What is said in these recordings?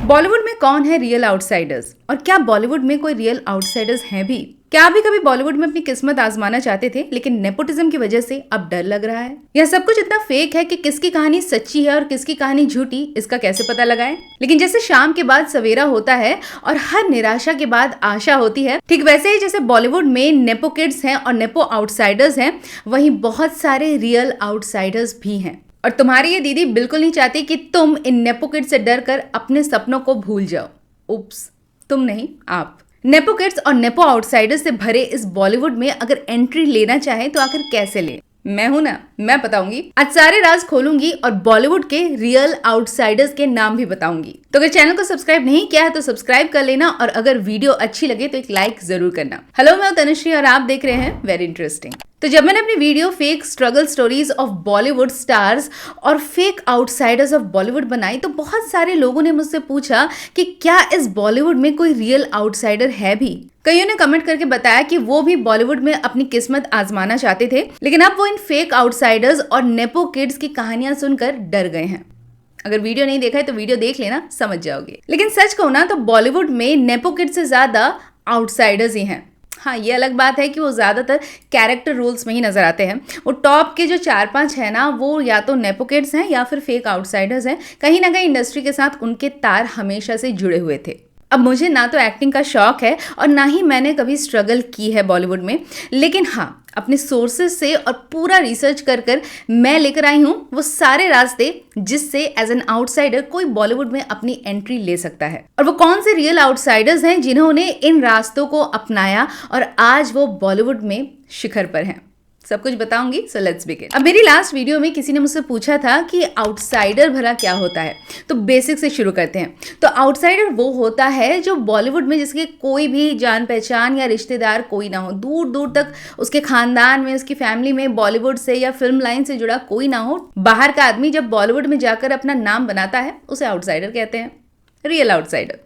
बॉलीवुड में कौन है रियल आउटसाइडर्स और क्या बॉलीवुड में कोई रियल आउटसाइडर्स हैं भी? क्या आप भी कभी बॉलीवुड में अपनी किस्मत आजमाना चाहते थे लेकिन नेपोटिज्म की वजह से अब डर लग रहा है? यह सब कुछ इतना फेक है कि किसकी कहानी सच्ची है और किसकी कहानी झूठी, इसका कैसे पता लगाएं? लेकिन जैसे शाम के बाद सवेरा होता है और हर निराशा के बाद आशा होती है, ठीक वैसे ही जैसे बॉलीवुड में नेपो किड्स हैं और नेपो आउटसाइडर्स हैं, वहीं बहुत सारे रियल आउटसाइडर्स भी हैं। और तुम्हारी ये दीदी बिल्कुल नहीं चाहती कि तुम इन नेपो किड्स से डर कर अपने सपनों को भूल जाओ। उप्स, तुम नहीं, आप। नेपो किड्स और नेपो आउटसाइडर्स से भरे इस बॉलीवुड में अगर एंट्री लेना चाहे तो आखिर कैसे ले? मैं हूं ना, मैं बताऊंगी। आज सारे राज खोलूंगी और बॉलीवुड के रियल आउटसाइडर्स के नाम भी बताऊंगी। तो अगर चैनल को सब्सक्राइब नहीं किया है तो सब्सक्राइब कर लेना और अगर वीडियो अच्छी लगे तो एक लाइक जरूर करना। हेलो, मैं तनुश्री और आप देख रहे हैं वेरी इंटरेस्टिंग। तो जब मैंने अपनी video fake struggle stories of Bollywood stars और फेक आउटसाइडर्स ऑफ बॉलीवुड बनाई तो बहुत सारे लोगों ने मुझसे पूछा कि क्या इस बॉलीवुड में कोई रियल आउटसाइडर है भी। कईयों ने कमेंट करके बताया कि वो भी बॉलीवुड में अपनी किस्मत आजमाना चाहते थे, लेकिन अब वो इन फेक आउटसाइडर्स और नेपो किड्स की कहानियां सुनकर डर गए हैं। अगर वीडियो नहीं देखा है तो वीडियो देख लेना, समझ जाओगे। लेकिन सच कहूं ना तो बॉलीवुड में नेपो किड्स से ज्यादा आउटसाइडर्स ही हैं। हाँ, ये अलग बात है कि वो ज़्यादातर कैरेक्टर रोल्स में ही नजर आते हैं। वो टॉप के जो 4-5 है ना, वो या तो नेपो किड्स हैं या फिर फेक आउटसाइडर्स हैं। कहीं ना कहीं इंडस्ट्री के साथ उनके तार हमेशा से जुड़े हुए थे। अब मुझे ना तो एक्टिंग का शौक है और ना ही मैंने कभी स्ट्रगल की है बॉलीवुड में, लेकिन हाँ, अपने सोर्सेज से और पूरा रिसर्च कर मैं लेकर आई हूँ वो सारे रास्ते जिससे एज एन आउटसाइडर कोई बॉलीवुड में अपनी एंट्री ले सकता है। और वो कौन से रियल आउटसाइडर्स हैं जिन्होंने इन रास्तों को अपनाया और आज वो बॉलीवुड में शिखर पर हैं, सब कुछ बताऊंगी। So let's begin. अब मेरी लास्ट वीडियो में किसी ने मुझसे पूछा था कि आउटसाइडर भला क्या होता है, तो बेसिक से शुरू करते हैं। तो आउटसाइडर वो होता है जो बॉलीवुड में जिसके कोई भी जान पहचान या रिश्तेदार कोई ना हो, दूर दूर तक उसके खानदान में, उसकी फैमिली में बॉलीवुड से या फिल्म लाइन से जुड़ा कोई ना हो। बाहर का आदमी जब बॉलीवुड में जाकर अपना नाम बनाता है उसे आउटसाइडर कहते हैं, रियल आउटसाइडर।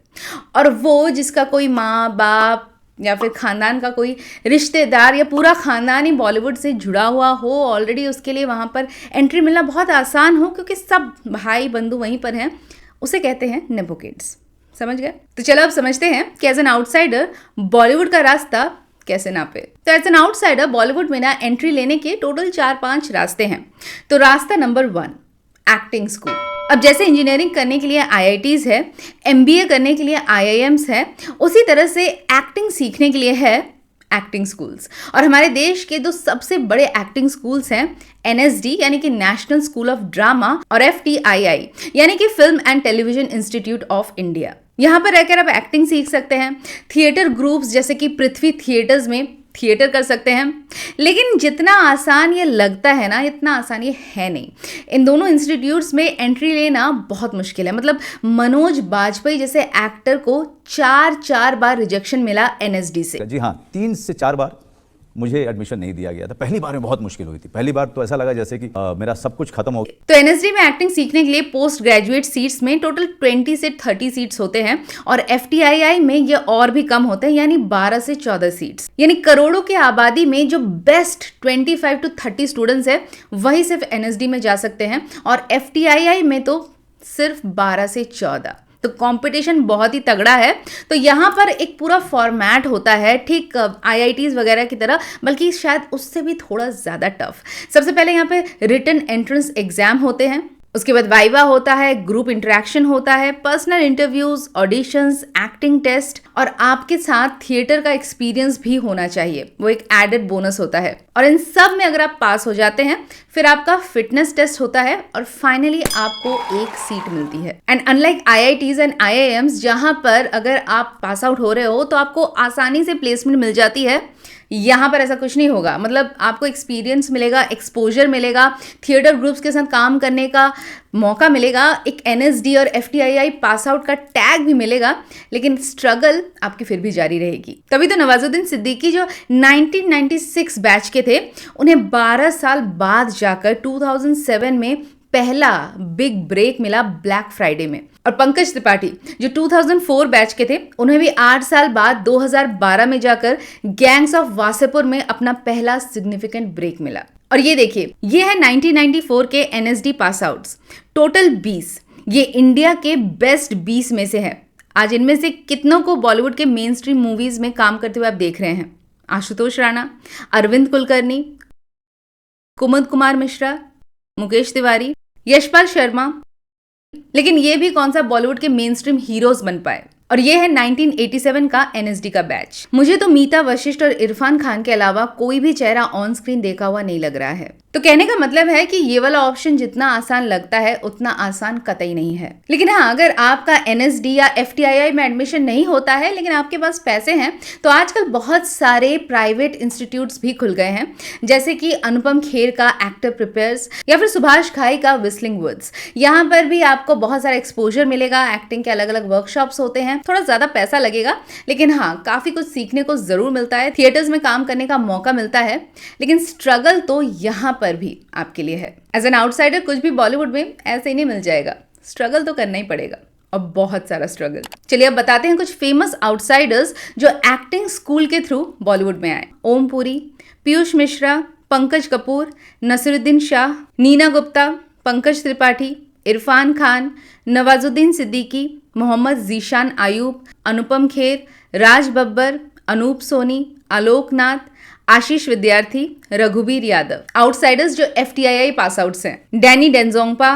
और वो जिसका कोई माँ बाप या फिर खानदान का कोई रिश्तेदार या पूरा खानदान ही बॉलीवुड से जुड़ा हुआ हो ऑलरेडी, उसके लिए वहाँ पर एंट्री मिलना बहुत आसान हो क्योंकि सब भाई बंधु वहीं पर हैं, उसे कहते हैं नेपो किड्स। समझ गए? तो चलो अब समझते हैं कि एज एन आउटसाइडर बॉलीवुड का रास्ता कैसे नापे। तो एज एन आउटसाइडर बॉलीवुड में ना एंट्री लेने के टोटल 4-5 रास्ते हैं। तो रास्ता नंबर 1, एक्टिंग स्कूल। अब जैसे इंजीनियरिंग करने के लिए आईआईटीज है, एमबीए करने के लिए आईआईएम्स है, उसी तरह से एक्टिंग सीखने के लिए है एक्टिंग स्कूल्स। और हमारे देश के दो सबसे बड़े एक्टिंग स्कूल्स हैं एनएसडी यानी कि नेशनल स्कूल ऑफ ड्रामा और एफटीआईआई यानी कि film and television institute of India. यहाँ पर रहकर आप एक्टिंग सीख सकते हैं। थिएटर ग्रुप्स जैसे कि पृथ्वी थिएटर्स में थिएटर कर सकते हैं। लेकिन जितना आसान ये लगता है ना, इतना आसान ये है नहीं। इन दोनों इंस्टीट्यूट्स में एंट्री लेना बहुत मुश्किल है। मतलब मनोज बाजपेयी जैसे एक्टर को 4 बार रिजेक्शन मिला एनएसडी से। जी हाँ, 3 से 4 बार मुझे एडमिशन नहीं दिया गया था। पहली बार में बहुत मुश्किल हुई थी। पहली बार तो ऐसा लगा जैसे कि मेरा सब कुछ खत्म हो गया। तो एनएसडी में एक्टिंग सीखने के लिए पोस्ट ग्रेजुएट सीट्स में टोटल 20 से 30 सीट्स होते हैं और एफटीआईआई में ये और भी कम होते हैं, यानी 12 से 14 सीट्स। यानी करोड़ों की आबादी में जो बेस्ट 25 to 30 स्टूडेंट्स है वही सिर्फ एनएसडी में जा सकते हैं और एफटीआईआई में तो सिर्फ 12 से 14। तो कंपटीशन बहुत ही तगड़ा है। तो यहाँ पर एक पूरा फॉर्मेट होता है, ठीक आईआईटीज वगैरह की तरह, बल्कि शायद उससे भी थोड़ा ज़्यादा टफ। सबसे पहले यहाँ पे रिटन एंट्रेंस एग्जाम होते हैं, उसके बाद वाइवा होता है, ग्रुप इंटरेक्शन होता है, personal interviews, auditions, acting test और आपके साथ थिएटर का एक्सपीरियंस भी होना चाहिए, वो एक एडेड बोनस होता है। और इन सब में अगर आप पास हो जाते हैं फिर आपका फिटनेस टेस्ट होता है और फाइनली आपको एक सीट मिलती है। And unlike IITs and IIMs जहां पर अगर आप पास आउट हो रहे हो तो आपको आसानी से प्लेसमेंट मिल जाती है, यहाँ पर ऐसा कुछ नहीं होगा। मतलब आपको एक्सपीरियंस मिलेगा, एक्सपोजर मिलेगा, थिएटर ग्रुप्स के साथ काम करने का मौका मिलेगा, एक एनएसडी और एफटीआईआई पास आउट का टैग भी मिलेगा, लेकिन स्ट्रगल आपकी फिर भी जारी रहेगी। तभी तो नवाजुद्दीन सिद्दीकी जो 1996 बैच के थे, उन्हें 12 साल बाद जाकर 2007 में पहला बिग ब्रेक मिला ब्लैक फ्राइडे में। और पंकज त्रिपाठी जो 2004 बैच के थे, उन्हें भी 8 साल बाद 2012 में जाकर गैंग्स ऑफ वासेपुर में अपना पहला सिग्निफिकेंट ब्रेक मिला। और ये देखिए, ये है 1994 के एनएसडी पास आउट्स, टोटल 20। ये इंडिया के बेस्ट 20 में से है। आज इनमें से कितनों को बॉलीवुड के मेन स्ट्रीम मूवीज में काम करते हुए आप देख रहे हैं? आशुतोष राणा, अरविंद कुलकर्णी, कुमुद कुमार मिश्रा, मुकेश तिवारी, यशपाल शर्मा। लेकिन ये भी कौन सा बॉलीवुड के मेन स्ट्रीम हीरोज बन पाए, और ये है 1987 का एनएसडी का बैच। मुझे तो मीता वशिष्ठ और इरफान खान के अलावा कोई भी चेहरा ऑन स्क्रीन देखा हुआ नहीं लग रहा है। तो कहने का मतलब है कि ये वाला ऑप्शन जितना आसान लगता है उतना आसान कतई नहीं है। लेकिन हाँ, अगर आपका एनएसडी या एफटीआईआई में एडमिशन नहीं होता है लेकिन आपके पास पैसे हैं, तो आजकल बहुत सारे प्राइवेट इंस्टीट्यूट्स भी खुल गए हैं, जैसे कि अनुपम खेर का एक्टर प्रिपेयर्स या फिर सुभाष घाई का विस्लिंग वुड्स। यहाँ पर भी आपको बहुत सारा एक्सपोजर मिलेगा, एक्टिंग के अलग अलग वर्कशॉप्स होते हैं, थोड़ा ज्यादा पैसा लगेगा लेकिन हाँ, काफी कुछ सीखने को जरूर मिलता है, थिएटर्स में काम करने का मौका मिलता है। लेकिन स्ट्रगल तो यहाँ पर भी आपके लिए है। एज एन आउटसाइडर कुछ भी बॉलीवुड में ऐसे ही नहीं मिल जाएगा, स्ट्रगल तो करना ही पड़ेगा, और बहुत सारा स्ट्रगल। चलिए अब बताते हैं कुछ फेमस आउटसाइडर्स जो एक्टिंग स्कूल के थ्रू बॉलीवुड में आए। ओम पुरी, पीयूष मिश्रा, पंकज कपूर, नसीरुद्दीन शाह, नीना गुप्ता, पंकज त्रिपाठी, इरफान खान, नवाजुद्दीन सिद्दीकी, मोहम्मद जीशान आयूब, अनुपम खेर, राज बब्बर, अनूप सोनी, आलोक नाथ, आशीष विद्यार्थी, रघुबीर यादव। आउटसाइडर्स जो एफटीआईआई पास आउट्स हैं: डैनी डेंजोंगपा,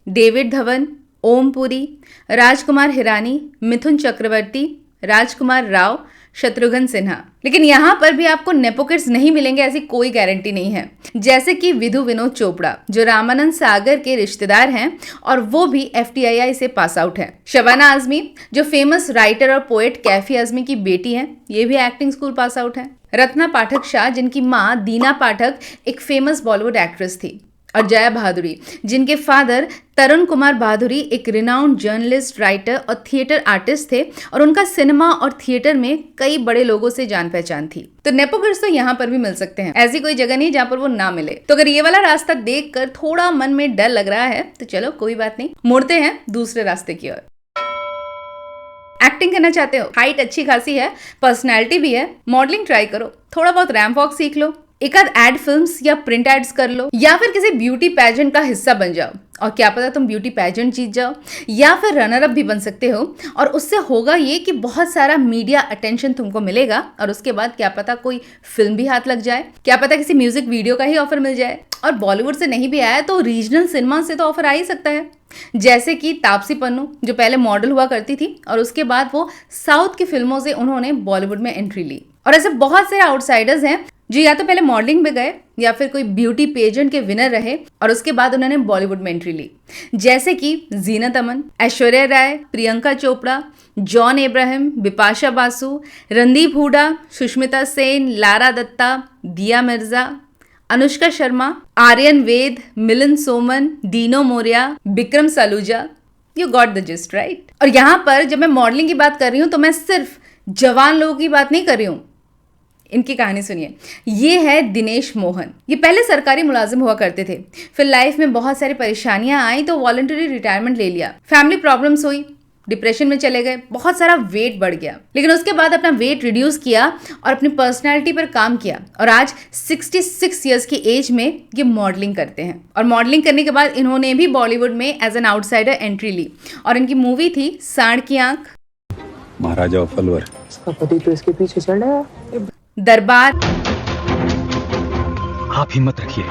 डेविड धवन, ओम पुरी, राजकुमार हिरानी, मिथुन चक्रवर्ती, राजकुमार राव, शत्रुघ्न सिन्हा। लेकिन यहाँ पर भी आपको नेपो किड्स नहीं मिलेंगे ऐसी कोई गारंटी नहीं है, जैसे कि विधु विनोद चोपड़ा जो रामानंद सागर के रिश्तेदार हैं और वो भी एफटीआईआई से पास आउट है। शबाना आजमी जो फेमस राइटर और पोएट कैफी आजमी की बेटी हैं, ये भी एक्टिंग स्कूल पास आउट है। रत्ना पाठक शाह जिनकी माँ दीना पाठक एक फेमस बॉलीवुड एक्ट्रेस थी, और जया भादुरी जिनके फादर तरुण कुमार भादुरी एक रिनाउंड जर्नलिस्ट, राइटर और थिएटर आर्टिस्ट थे, और उनका सिनेमा और थिएटर में कई बड़े लोगों से जान पहचान थी। तो नेपो किड्स तो यहाँ पर भी मिल सकते हैं, ऐसी कोई जगह नहीं जहाँ पर वो ना मिले। तो अगर ये वाला रास्ता देखकर थोड़ा मन में डर लग रहा है तो चलो कोई बात नहीं, मुड़ते हैं दूसरे रास्ते की ओर। एक्टिंग करना चाहते हो, हाइट अच्छी खासी है, पर्सनैलिटी भी है, मॉडलिंग ट्राई करो, थोड़ा बहुत रैंप वॉक सीख लो, एक आध एड फिल्म्स या प्रिंट एड्स कर लो, या फिर किसी ब्यूटी पैजेंट का हिस्सा बन जाओ, और क्या पता तुम ब्यूटी पैजेंट जीत जाओ, या फिर रनर अप भी बन सकते हो। और उससे होगा ये कि बहुत सारा मीडिया अटेंशन तुमको मिलेगा, और उसके बाद क्या पता कोई फिल्म भी हाथ लग जाए, क्या पता किसी म्यूजिक वीडियो का ही ऑफर मिल जाए, और बॉलीवुड से नहीं भी आया तो रीजनल सिनेमा से तो ऑफर आ ही सकता है। जैसे कि तापसी पन्नू जो पहले मॉडल हुआ करती थी और उसके बाद वो साउथ की फिल्मों से उन्होंने बॉलीवुड में एंट्री ली। और ऐसे बहुत से आउटसाइडर्स हैं जो या तो पहले मॉडलिंग में गए या फिर कोई ब्यूटी पेजेंट के विनर रहे और उसके बाद उन्होंने बॉलीवुड में एंट्री ली, जैसे कि Zeenat Aman, Aishwarya Rai, Priyanka Chopra, John Abraham, Bipasha Basu, Randeep Hooda, Sushmita Sen, Lara Dutta, Dia Mirza, Anushka Sharma, Aryan Vaid, Milind Soman, Dino Morea, Vikram Saluja. You got the gist right. और यहाँ पर जब मैं मॉडलिंग की बात कर रही हूँ तो मैं सिर्फ जवान लोगों की बात नहीं कर रही हूँ। इनकी कहानी सुनिए। ये है दिनेश मोहन। ये पहले सरकारी मुलाजिम हुआ करते थे, फिर लाइफ में बहुत सारी परेशानियां आई तो वॉलंटरी रिटायरमेंट ले लिया। फैमिली प्रॉब्लम्स हुई, डिप्रेशन में चले गए, बहुत सारा वेट बढ़ गया, लेकिन उसके बाद अपना वेट रिड्यूस किया और अपनी पर्सनालिटी पर काम किया, और आज 66 इयर्स की एज में ये मॉडलिंग करते हैं। और मॉडलिंग करने के बाद इन्होंने भी बॉलीवुड में एज एन आउटसाइडर एंट्री ली, और इनकी मूवी थी सांड की आंख, महाराजा फलवर, इसका पति तो इसके पीछे चल रहा है, दरबार। आप हिम्मत रखिए,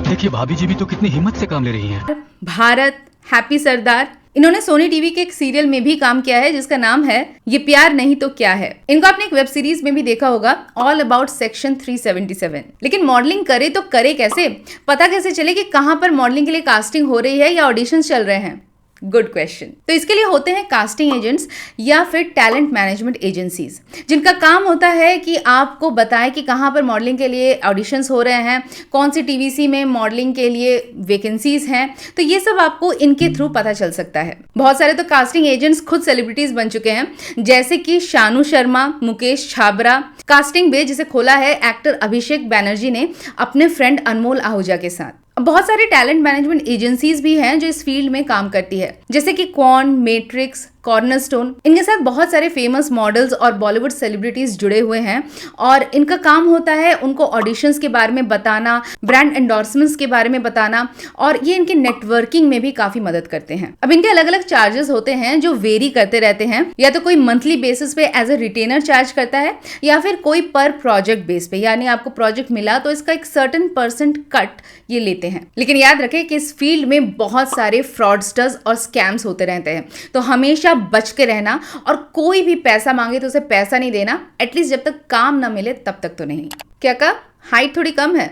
देखिए भाभी जी भी तो कितनी हिम्मत से काम ले रही हैं। भारत, हैप्पी सरदार। इन्होंने सोनी टीवी के एक सीरियल में भी काम किया है जिसका नाम है ये प्यार नहीं तो क्या है। इनको आपने एक वेब सीरीज में भी देखा होगा, ऑल अबाउट सेक्शन 377। लेकिन मॉडलिंग करे तो करे कैसे, पता कैसे चले कि कहां पर मॉडलिंग के लिए कास्टिंग हो रही है या ऑडिशन चल रहे हैं? Good question. तो इसके लिए होते हैं कास्टिंग एजेंट्स या फिर टैलेंट मैनेजमेंट एजेंसीज, जिनका काम होता है कि आपको बताएं कि कहाँ पर मॉडलिंग के लिए ऑडिशंस हो रहे हैं, कौन सी टीवीसी में मॉडलिंग के लिए वैकेंसीज हैं। तो ये सब आपको इनके थ्रू पता चल सकता है। बहुत सारे तो कास्टिंग एजेंट्स खुद सेलिब्रिटीज बन चुके हैं, जैसे कि शानू शर्मा, मुकेश छाबरा। कास्टिंग बेस जिसे खोला है एक्टर अभिषेक बैनर्जी ने अपने फ्रेंड अनमोल आहूजा के साथ। बहुत सारी टैलेंट मैनेजमेंट एजेंसीज भी हैं जो इस फील्ड में काम करती है, जैसे कि क्वान, मैट्रिक्स, कॉर्नरस्टोन, इनके साथ बहुत सारे फेमस मॉडल्स और बॉलीवुड सेलिब्रिटीज जुड़े हुए हैं और इनका काम होता है उनको ऑडिशंस के बारे में बताना, ब्रांड एंडोर्समेंट्स के बारे में बताना और ये इनके नेटवर्किंग में भी काफी मदद करते हैं। अब इनके अलग अलग चार्जेस होते हैं जो वेरी करते रहते हैं, या तो कोई मंथली बेसिस पे एज ए रिटेनर चार्ज करता है या फिर कोई पर प्रोजेक्ट बेस पे, यानी आपको प्रोजेक्ट मिला तो इसका एक सर्टेन % कट ये लेते हैं। लेकिन याद रखें कि इस फील्ड में बहुत सारे फ्रॉडस्टर्स और स्कैम्स होते रहते हैं, तो हमेशा बच के रहना और कोई भी पैसा मांगे तो उसे पैसा नहीं देना, एटलीस्ट जब तक काम ना मिले तब तक तो नहीं। क्या कहा? हाइट थोड़ी कम है,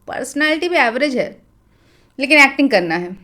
पर्सनालिटी भी एवरेज है, लेकिन एक्टिंग करना है।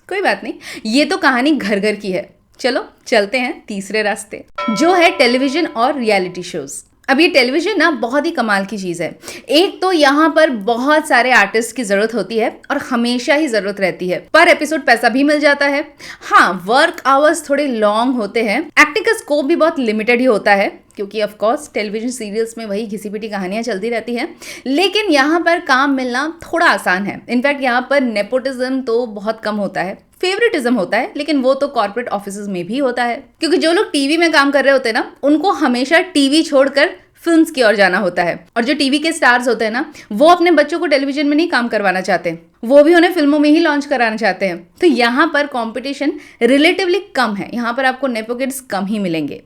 कोई बात नहीं, ये तो कहानी घर घर की है। चलो चलते हैं तीसरे रास्ते, जो है टेलीविजन और रियलिटी शोज। अब ये टेलीविजन ना बहुत ही कमाल की चीज़ है। एक तो यहाँ पर बहुत सारे आर्टिस्ट की ज़रूरत होती है और हमेशा ही ज़रूरत रहती है, पर एपिसोड पैसा भी मिल जाता है। हाँ, वर्क आवर्स थोड़े लॉन्ग होते हैं, एक्टिंग का स्कोप भी बहुत लिमिटेड ही होता है क्योंकि ऑफ कोर्स टेलीविजन सीरियल्स में वही घिसी पिटी कहानियां चलती रहती हैं, लेकिन यहाँ पर काम मिलना थोड़ा आसान है। इनफैक्ट यहाँ पर नेपोटिज्म तो बहुत कम होता है, फेवरेटिज्म होता है, लेकिन वो तो कॉर्पोरेट ऑफिसेज में भी होता है क्योंकि जो लोग टीवी में काम कर रहे होते हैं ना, उनको हमेशा टीवी छोड़कर फिल्म्स की ओर जाना होता है। और जो टीवी के स्टार्स होते हैं ना, वो अपने बच्चों को टेलीविजन में नहीं काम करवाना चाहते, वो भी उन्हें फिल्मों में ही लॉन्च कराना चाहते हैं। तो यहाँ पर कंपटीशन रिलेटिवली कम है, यहाँ पर आपको नेपो किड्स कम ही मिलेंगे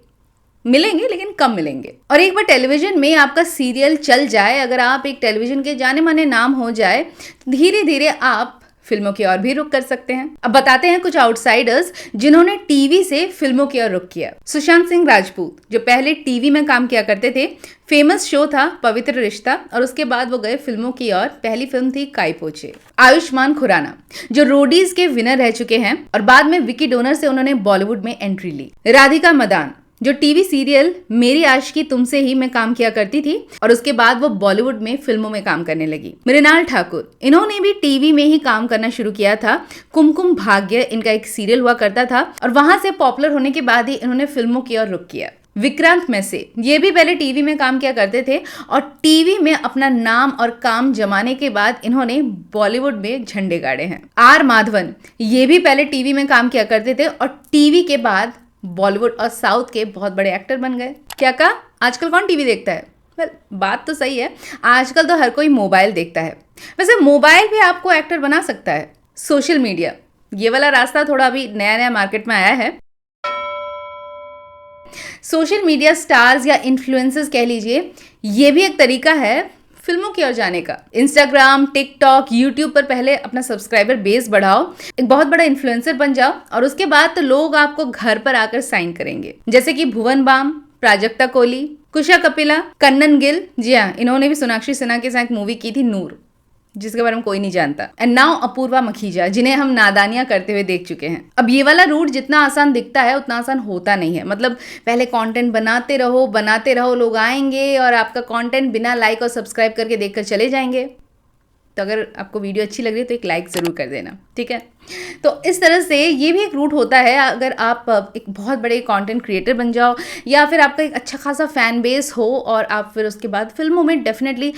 लेकिन कम मिलेंगे। और एक बार टेलीविजन में आपका सीरियल चल जाए, अगर आप एक टेलीविजन के जाने माने नाम हो जाए, तो धीरे धीरे आप फिल्मों की ओर भी रुख कर सकते हैं। अब बताते हैं कुछ आउटसाइडर्स जिन्होंने टीवी से फिल्मों की ओर रुख किया। सुशांत सिंह राजपूत, जो पहले टीवी में काम किया करते थे, फेमस शो था पवित्र रिश्ता और उसके बाद वो गए फिल्मों की ओर। पहली फिल्म थी काई पोचे। आयुष्मान खुराना, जो रोडीज के विनर रह चुके हैं और बाद में विकी डोनर से उन्होंने बॉलीवुड में एंट्री ली। राधिका मदान, जो टीवी सीरियल मेरी आशिकी तुमसे ही में काम किया करती थी और उसके बाद वो बॉलीवुड में फिल्मों में काम करने लगी। मृणाल ठाकुर, इन्होंने भी टीवी में ही काम करना शुरू किया था। कुमकुम भाग्य इनका एक सीरियल हुआ करता था और वहां से पॉपुलर होने के बाद ही इन्होंने फिल्मों की ओर रुख किया। विक्रांत मैसे, ये भी पहले टीवी में काम किया करते थे और टीवी में अपना नाम और काम जमाने के बाद इन्होंने बॉलीवुड में झंडे गाड़े हैं। आर माधवन, ये भी पहले टीवी में काम किया करते थे और टीवी के बाद बॉलीवुड और साउथ के बहुत बड़े एक्टर बन गए। क्या कहा? आजकल कौन टीवी देखता है? बात तो सही है, आजकल तो हर कोई मोबाइल देखता है। वैसे मोबाइल भी आपको एक्टर बना सकता है। सोशल मीडिया, ये वाला रास्ता थोड़ा अभी नया नया मार्केट में आया है। सोशल मीडिया स्टार्स या इन्फ्लुएंसर्स कह लीजिए, ये भी एक तरीका है फिल्मों की ओर जाने का। इंस्टाग्राम, टिकटॉक, यूट्यूब पर पहले अपना सब्सक्राइबर बेस बढ़ाओ, एक बहुत बड़ा इन्फ्लुएंसर बन जाओ और उसके बाद तो लोग आपको घर पर आकर साइन करेंगे। जैसे कि भुवन बाम, प्राजक्ता कोहली, कुशा कपिला, कन्नन गिल। जी हाँ, इन्होंने भी सोनाक्षी सिन्हा के साथ मूवी की थी नूर, जिसके बारे में कोई नहीं जानता। एंड नाउ अपूर्वा मखीजा, जिन्हें हम नादानियां करते हुए देख चुके हैं। अब ये वाला रूट जितना आसान दिखता है उतना आसान होता नहीं है। मतलब पहले कंटेंट बनाते रहो, लोग आएंगे और आपका कंटेंट बिना लाइक और सब्सक्राइब करके देखकर चले जाएंगे। तो अगर आपको वीडियो अच्छी लग रही है तो एक लाइक ज़रूर कर देना, ठीक है। तो इस तरह से ये भी एक रूट होता है। अगर आप एक बहुत बड़े कंटेंट क्रिएटर बन जाओ या फिर आपका एक अच्छा खासा फैन बेस हो और आप फिर उसके बाद फिल्मों में डेफिनेटली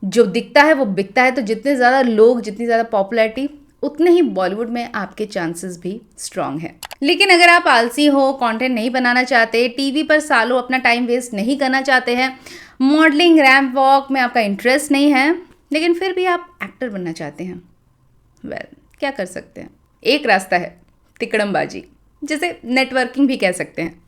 जो दिखता है वो बिकता है, तो जितने ज़्यादा लोग, जितनी ज़्यादा पॉपुलैरिटी, उतने ही बॉलीवुड में आपके चांसेस भी स्ट्रांग हैं। लेकिन अगर आप आलसी हो, कंटेंट नहीं बनाना चाहते, टीवी पर सालों अपना टाइम वेस्ट नहीं करना चाहते हैं, मॉडलिंग, रैंप वॉक में आपका इंटरेस्ट नहीं है, लेकिन फिर भी आप एक्टर बनना चाहते हैं, क्या कर सकते हैं? एक रास्ता है, तिकड़मबाजी, जिसे नेटवर्किंग भी कह सकते हैं।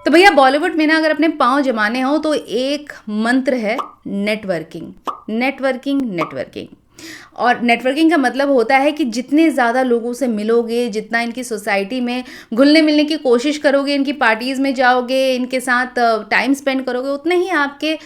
तो भैया बॉलीवुड में ना अगर अपने पांव जमाने हो तो एक मंत्र है नेटवर्किंग। और नेटवर्किंग का मतलब होता है कि जितने ज़्यादा लोगों से मिलोगे, जितना इनकी सोसाइटी में घुलने मिलने की कोशिश करोगे, इनकी पार्टीज़ में जाओगे, इनके साथ टाइम स्पेंड करोगे, उतने ही आपके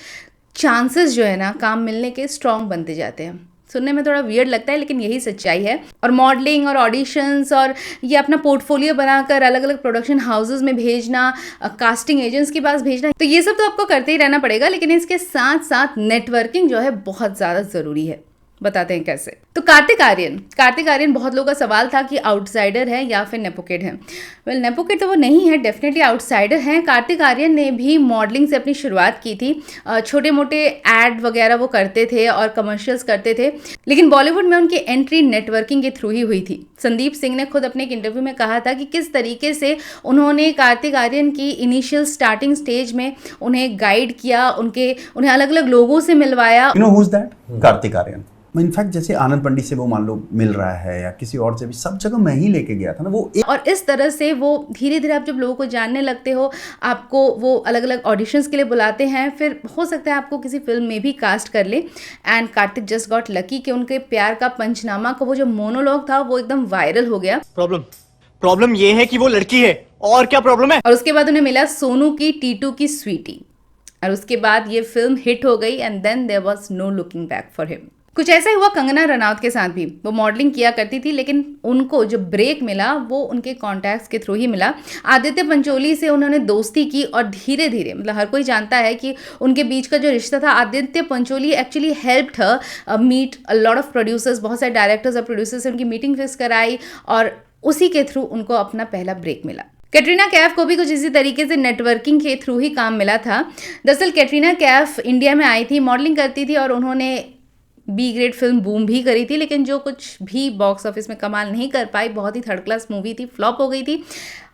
चांसेस जो है ना काम मिलने के स्ट्रॉन्ग बनते जाते हैं। सुनने में थोड़ा वियर्ड लगता है लेकिन यही सच्चाई है। और मॉडलिंग और ऑडिशंस और ये अपना पोर्टफोलियो बनाकर अलग अलग प्रोडक्शन हाउसेस में भेजना, कास्टिंग एजेंट्स के पास भेजना, तो ये सब तो आपको करते ही रहना पड़ेगा, लेकिन इसके साथ साथ नेटवर्किंग जो है बहुत ज़्यादा ज़रूरी है। बताते हैं कैसे। तो कार्तिक आर्यन बहुत लोगों का सवाल था कि आउटसाइडर है या फिर नेपो किड है। वेल, नेपो किड तो वो नहीं है, डेफिनेटली आउटसाइडर हैं। कार्तिक आर्यन ने भी मॉडलिंग से अपनी शुरुआत की थी, छोटे मोटे एड वगैरह वो करते थे और कमर्शियल्स करते थे, लेकिन बॉलीवुड में उनकी एंट्री नेटवर्किंग के थ्रू ही हुई थी। संदीप सिंह ने खुद अपने एक इंटरव्यू में कहा था कि किस तरीके से उन्होंने कार्तिक आर्यन की इनिशियल स्टार्टिंग स्टेज में उन्हें गाइड किया, उन्हें अलग अलग लोगों से मिलवाया। You know who's that? Kartik Aaryan. In fact जैसे आनंद पंडित से वो मान लो मिल रहा है या किसी और से भी, सब जगह मैं ही लेके गया था ना वो और इस तरह से वो धीरे धीरे आप जब लोगों को जानने लगते हो, आपको वो अलग अलग ऑडिशंस के लिए बुलाते हैं, फिर हो सकता है आपको किसी फिल्म में भी कास्ट कर ले। And Kartik just got lucky कि उनके प्यार का पंचनामा का वो जो मोनोलॉग था वो एकदम वायरल हो गया। प्रॉब्लम ये है कि वो लड़की है, और क्या प्रॉब्लम है? और उसके बाद उन्हें मिला सोनू की टीटू की स्वीटी, और उसके बाद ये फिल्म हिट हो गई and then there was no looking back for him. कुछ ऐसा ही हुआ कंगना रनौत के साथ भी। वो मॉडलिंग किया करती थी, लेकिन उनको जो ब्रेक मिला वो उनके कॉन्टैक्ट्स के थ्रू ही मिला। आदित्य पंचोली से उन्होंने दोस्ती की और धीरे धीरे, मतलब हर कोई जानता है कि उनके बीच का जो रिश्ता था, Aditya Pancholi actually helped her meet a lot of producers, बहुत सारे डायरेक्टर्स और प्रोड्यूसर्स से उनकी मीटिंग फिक्स कराई और उसी के थ्रू उनको अपना पहला ब्रेक मिला। कैटरीना कैफ को भी कुछ इसी तरीके से नेटवर्किंग के थ्रू ही काम मिला था। दरअसल कैटरीना कैफ इंडिया में आई थी, मॉडलिंग करती थी और उन्होंने बी ग्रेड फिल्म बूम भी करी थी, लेकिन जो कुछ भी बॉक्स ऑफिस में कमाल नहीं कर पाई, बहुत ही थर्ड क्लास मूवी थी, फ्लॉप हो गई थी।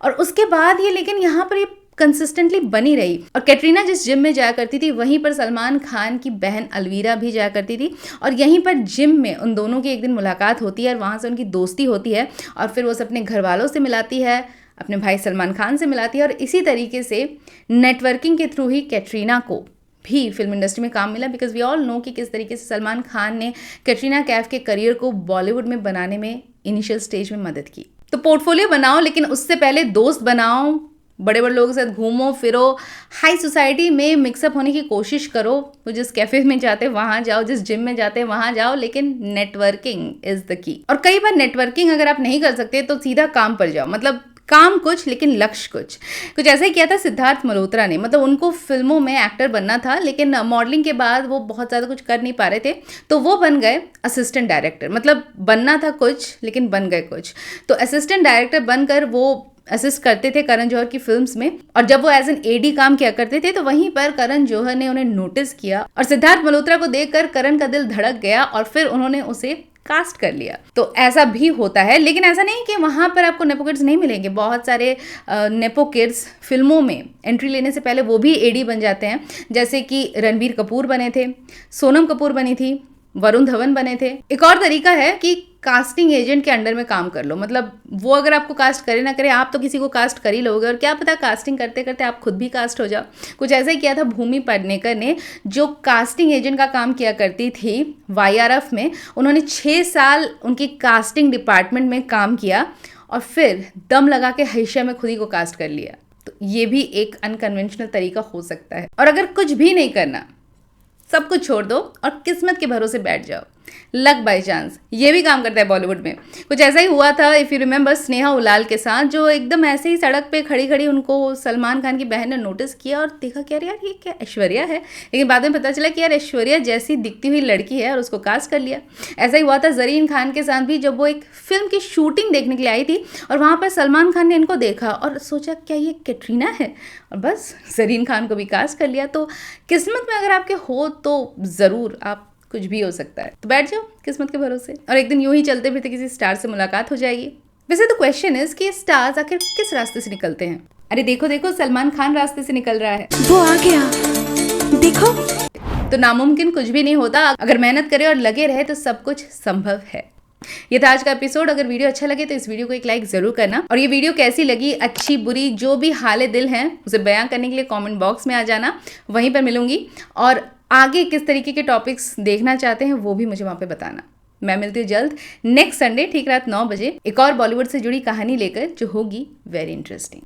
और उसके बाद ये लेकिन यहाँ पर ये कंसिस्टेंटली बनी रही। और कैटरीना जिस जिम में जाया करती थी वहीं पर सलमान खान की बहन अलवीरा भी जाया करती थी, और यहीं पर जिम में उन दोनों की एक दिन मुलाकात होती है और वहाँ से उनकी दोस्ती होती है और फिर वो अपने घर वालों से मिलाती है, अपने भाई सलमान खान से मिलाती है, और इसी तरीके से नेटवर्किंग के थ्रू ही कैटरीना को भी फिल्म इंडस्ट्री में काम मिला। बिकॉज वी ऑल नो कि किस तरीके से सलमान खान ने कैटरीना कैफ के करियर को बॉलीवुड में बनाने में इनिशियल स्टेज में मदद की। तो पोर्टफोलियो बनाओ, लेकिन उससे पहले दोस्त बनाओ, बड़े बड़े लोगों के साथ घूमो फिरो, हाई सोसाइटी में मिक्सअप होने की कोशिश करो। वो जिस कैफे में जाते हैं वहाँ जाओ, जिस जिम में जाते हैं वहाँ जाओ, लेकिन नेटवर्किंग इज द की। और कई बार नेटवर्किंग अगर आप नहीं कर सकते तो सीधा काम पर जाओ, मतलब काम कुछ लेकिन लक्ष्य कुछ ऐसा ही किया था सिद्धार्थ मल्होत्रा ने। मतलब उनको फिल्मों में एक्टर बनना था, लेकिन मॉडलिंग के बाद वो बहुत ज़्यादा कुछ कर नहीं पा रहे थे, तो वो बन गए असिस्टेंट डायरेक्टर। मतलब बनना था कुछ लेकिन बन गए कुछ। तो असिस्टेंट डायरेक्टर बनकर वो असिस्ट करते थे करण जौहर की फिल्म्स में, और जब वो एज एन एडी काम किया करते थे तो वहीं पर करण जौहर ने उन्हें नोटिस किया और सिद्धार्थ मल्होत्रा को देखकर करण का दिल धड़क गया और फिर उन्होंने उसे कास्ट कर लिया। तो ऐसा भी होता है, लेकिन ऐसा नहीं कि वहाँ पर आपको नेपो किड्स नहीं मिलेंगे। बहुत सारे नेपो किड्स फिल्मों में एंट्री लेने से पहले वो भी एडी बन जाते हैं, जैसे कि रणबीर कपूर बने थे, सोनम कपूर बनी थी, वरुण धवन बने थे। एक और तरीका है कि कास्टिंग एजेंट के अंडर में काम कर लो। मतलब वो अगर आपको कास्ट करे ना करे, आप तो किसी को कास्ट कर ही लोगे, और क्या पता कास्टिंग करते करते आप खुद भी कास्ट हो जाओ। कुछ ऐसा ही किया था भूमि पेडनेकर ने, जो कास्टिंग एजेंट का काम किया करती थी YRF में। उन्होंने 6 साल उनकी कास्टिंग डिपार्टमेंट में काम किया और फिर दम लगा के हमेशा में खुद ही को कास्ट कर लिया। तो ये भी एक अनकन्वेंशनल तरीका हो सकता है। और अगर कुछ भी नहीं करना, सब कुछ छोड़ दो और किस्मत के भरोसे बैठ जाओ, लक बाय चांस, ये भी काम करता है बॉलीवुड में। कुछ ऐसा ही हुआ था, if you remember, Sneha Ullal के साथ, जो एकदम ऐसे ही सड़क पे खड़ी खड़ी उनको सलमान खान की बहन ने नोटिस किया और देखा कि यार ये क्या ऐश्वर्या है, लेकिन बाद में पता चला कि यार ऐश्वर्या जैसी दिखती हुई लड़की है और उसको कास्ट कर लिया। ऐसा ही हुआ था जरीन खान के साथ भी, जब वो एक फिल्म की शूटिंग देखने के लिए आई थी और वहाँ पर सलमान खान ने इनको देखा और सोचा क्या ये कैटरीना है, और बस जरीन खान को भी कास्ट कर लिया। तो किस्मत में अगर आपके हो तो ज़रूर आप कुछ भी हो सकता है। तो बैठ जाओ किस्मत के भरोसे, और एक दिन यूं ही चलते फिरते किसी स्टार से मुलाकात हो जाएगी। वैसे तो क्वेश्चन इज कि स्टार्स आखिर किस रास्ते से निकलते हैं। अरे देखो देखो, सलमान खान रास्ते से निकल रहा है, वो आ गया, देखो। तो नामुमकिन कुछ भी नहीं होता, अगर मेहनत करे और लगे रहे तो सब कुछ संभव है। ये था आज का एपिसोड। अगर वीडियो अच्छा लगे तो इस वीडियो को एक लाइक जरूर करना, और ये वीडियो कैसी लगी, अच्छी बुरी, जो भी हाले दिल हैं उसे बयां करने के लिए कमेंट बॉक्स में आ जाना, वहीं पर मिलूंगी। और आगे किस तरीके के टॉपिक्स देखना चाहते हैं वो भी मुझे वहाँ पे बताना। मैं मिलती हूँ जल्द नेक्स्ट संडे ठीक रात 9 बजे एक और बॉलीवुड से जुड़ी कहानी लेकर, जो होगी वेरी इंटरेस्टिंग।